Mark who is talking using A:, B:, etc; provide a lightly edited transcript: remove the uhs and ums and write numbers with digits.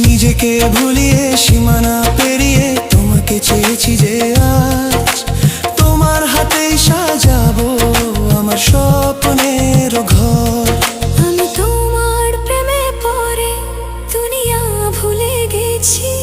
A: নিজেকে ভুলিয়ে সীমানা পেরিয়ে তোমাকে চেয়েছি যে আজ তোমার হাতেই সাজাবো আমার স্বপ্নের ঘর।
B: আমি তোমার প্রেমে পড়ে দুনিয়া ভুলে গেছি।